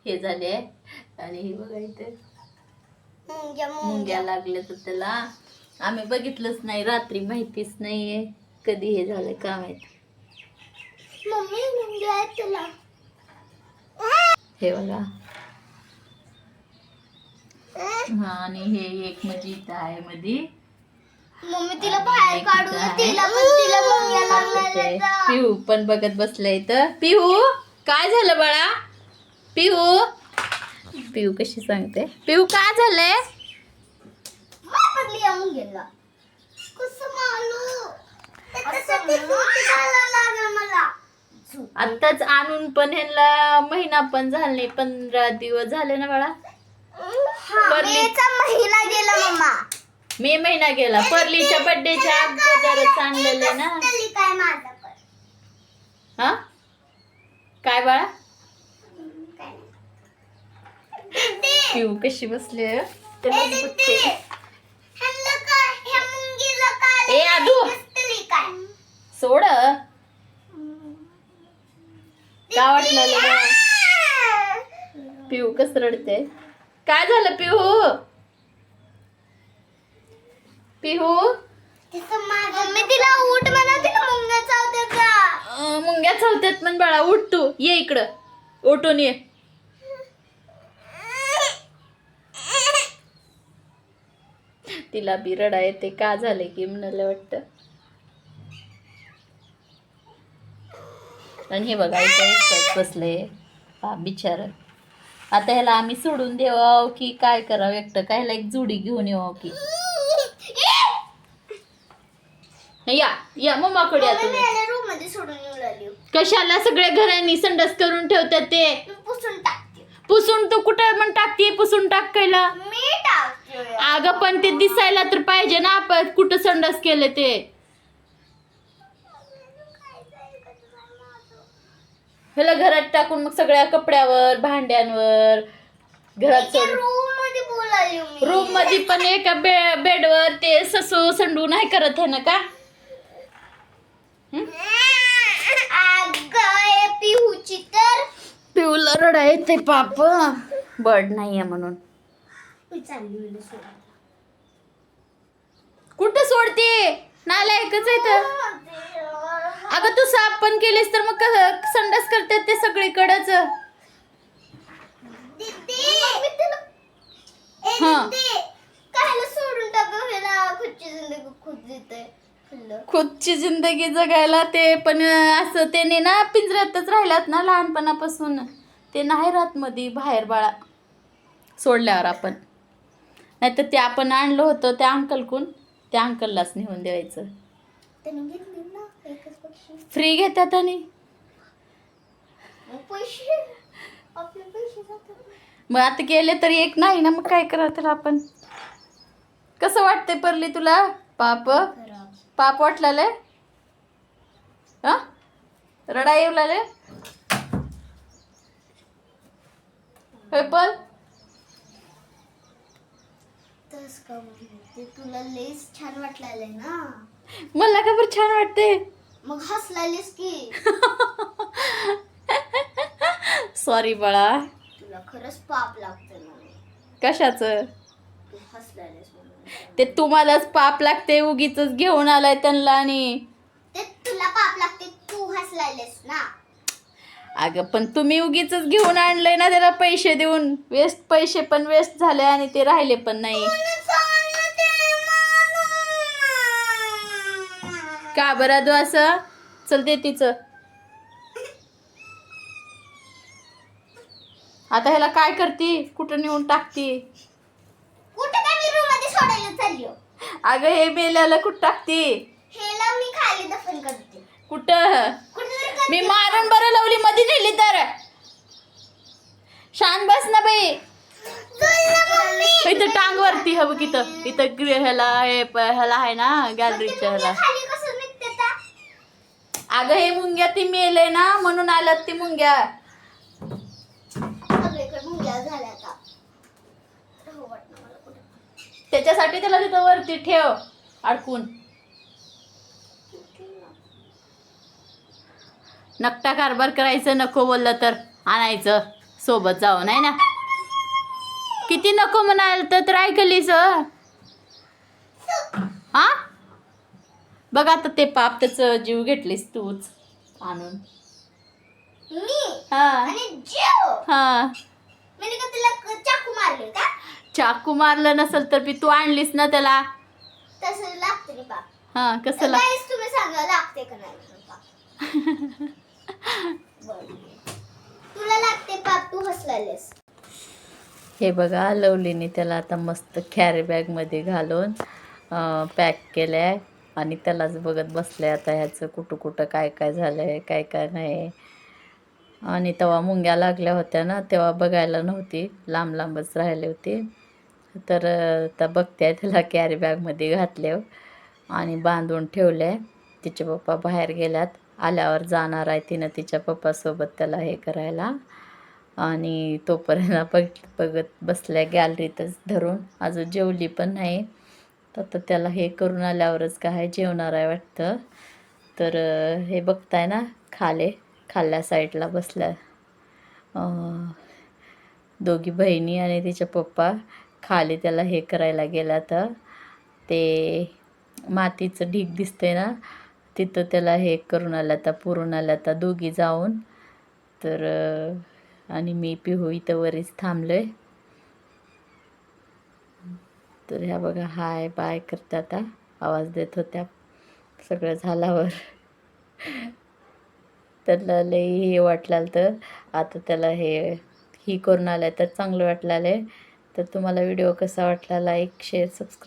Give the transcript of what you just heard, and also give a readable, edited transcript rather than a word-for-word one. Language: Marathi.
हे झाले आणि हे बघा इथे मुंग्या लागल्या तर त्याला आम्ही बघितलंच नाही रात्री, माहितीच नाहीये कधी हे झालं का माहिती. हे बघा हा, आणि हे एक म्हणजे इथं आहे मध्ये मम्मी तिला बाहेर काढू, तिला मुंग्या लागल्या. पिहू पण बघत बसलाय इथं. पिहू काय झालं बाळा? पिहू पिहू कशी सांगते, पिहू काय झालंय? मारली या मुंग्याला. कसं मारू? त्याच्यासाठी खूप घालावं लागलं मला. आत्ताच आणून पण ह्यांना महिना पण झाला नाही, 15 दिवस झाले ना बाळा. मेचा महिना गेला मम्मा. मे महिना गेला. परलीच्या बर्थडेच्या अगोदरच आणलेलं ना. काय माझं पण. हा काय बाळा? पिऊ कशी बसली आहे? त्यालाच बघते. ए आदू सोड. का वाटलं पिऊ कस रडते? काय झालं पिहू? पिहू मम्मी तिला उठ म्हणाते ना, मुंग्या चावतात का? मुंग्या चावतात पण बाळा. उठ तू, ये इकडं, उठून ये. तिला बी रडा येते. का झाले की म्हणाले वाटतं. आणि हे बघा इथं एकटाच बसले बिचार. आता ह्याला आम्ही सोडून देऊ की काय करावं? एकटं काय ह्याला एक जोडी घेऊन येऊ की? या या मम्माकडे या तुम्ही. रूम मध्ये सोडून येऊन आली. कशाला? सगळ्या घरांनी संडास करून ठेवतात ते. पुसून टाकते. पुसून तू कुठं म्हण टाकते? पुसून टाकायला मी टाकते. अगं पण ते दिसायला तर पाहिजे ना आपण कुठं संडास केलं ते. ह्याला घरात टाकून मग सगळ्या कपड्यावर, भांड्यांवर घरात रूम मध्ये बोलाली मी. रूम मध्ये पण एका बेडवर ते ससू संडू नाही करत आहे ना का? पिहूची तर पिऊला रडा येते पाप, बर्ड नाहीये म्हणून. कुठं सोडते? नालायकच आहे तर. अगं तू साफ पण केलीस तर मग संडास करतात ते सगळीकडच. सोडून खुदची जिंदगी जगायला ते पण असं त्याने ना पिंजऱ्यातच राहिलात ना लहानपणापासून. ते नाही राहत मध्ये बाहेर बाळा सोडल्यावर आपण. नाहीतर ते आपण आणलं होतं त्या अंकलकून, त्या अंकललाच नेऊन द्यायचं. फ्री घेतात आणि मग आता गेले तरी एक नाही ना, मग काय करा तर आपण. कसं वाटतंय परली तुला? पाप पाप वाटलाले? हा रडा येऊ लागले पण तुला लेस छान वाटलाय ना? मला का बरं छान वाटते? मग हसलायलीस की. सॉरी बाळा. तुला खरंच पाप लागते ना. कशाचं? तू हसलायलीस म्हणून. ते तुम्हालाच पाप लागते, उगीच घेऊन आलाय त्यांना. आणि ते तुला पाप लागते, तू हसलायलीस ना. अगं पण तुम्ही उगीच घेऊन आणलंय ना त्याला पैसे देऊन. वेस्ट पैसे पण वेस्ट झाले आणि ते राहिले पण नाही. का बरं तू असं? चल दे तिचं. आता ह्याला काय करती? कुठं नेऊन टाकती? कुठे काय मी रूम मध्ये सोडायला चालली. अगं हे मेल्याला कुठं टाकती? हेला मी खाली दफन करते. कुठं? मी मारून बरं लावली मध्ये नेली तर. शान बस ना बाई. इथं टांग वरती हवं की इथं ह्याला ह्याला आहे ना गॅलरीच्या ह्याला. अगं हे मुंग्या ती मेले ना म्हणून आल्यात ती मुंग्या. त्याच्यासाठी त्याला तिथं वरती ठेव अडकून. नकटा कारभार करायचं नको बोललं तर आणायचं सोबत जाऊन आहे ना. किती नको म्हणाल तर ऐकलीस हा. बघ आता ते पाप त्याचं जीव घेतलीस तूच आणून. मी हा आणि जीव हा. मी का तुला चाकू मारले का? चाकू मारलं नसेल तर बी तू आणलीस ना त्याला. तसं लागते रे बाप. हा कसं गाईस तुम्ही सांगा लागते का नाही बाप? बरं. तुला लागते पाप, तू हसलायस. हे बघा लवलीने त्याला आता मस्त कॅरी बॅगमध्ये घालून पॅक केलं आहे आणि त्यालाच बघत बसलं आहे आता ह्याचं कुठं कुठं काय काय झालं आहे काय काय नाही. आणि तेव्हा मुंग्या लागल्या होत्या ना तेव्हा बघायला नव्हती, लांब लांबच राहिले होते. तर आता बघते त्याला कॅरी बॅगमध्ये घातले आणि बांधून ठेवले आहे. तिचे पप्पा बाहेर गेल्यात, आल्यावर जाणार आहे तिनं तिच्या पप्पासोबत त्याला हे करायला. आणि तोपर्यंत बघत बसल्या गॅलरीतच धरून, अजून जेवली पण नाही. तर त्याला हे करून आल्यावरच काय जेवणार आहे वाटतं. तर हे बघताय ना खाल्ल्या साईडला बसल्या दोघी बहिणी आणि तिच्या पप्पा खाली त्याला हे करायला गेला. तर ते मातीचं ढीग दिसतंय ना तिथं त्याला हे करून आल्या तर पुरून आल्या तर दोघी जाऊन. तर आणि मी पिहू इथं वरीच थांबलोय. तर ह्या बघा हाय बाय करता आता आवाज देत होत्या सगळं झाल्यावर. त्याला लई हे वाटलं तर आता त्याला ही करून आलं तर चांगलं वाटलं. तर तुम्हाला व्हिडिओ कसा वाटला लाईक शेअर सबस्क्राईब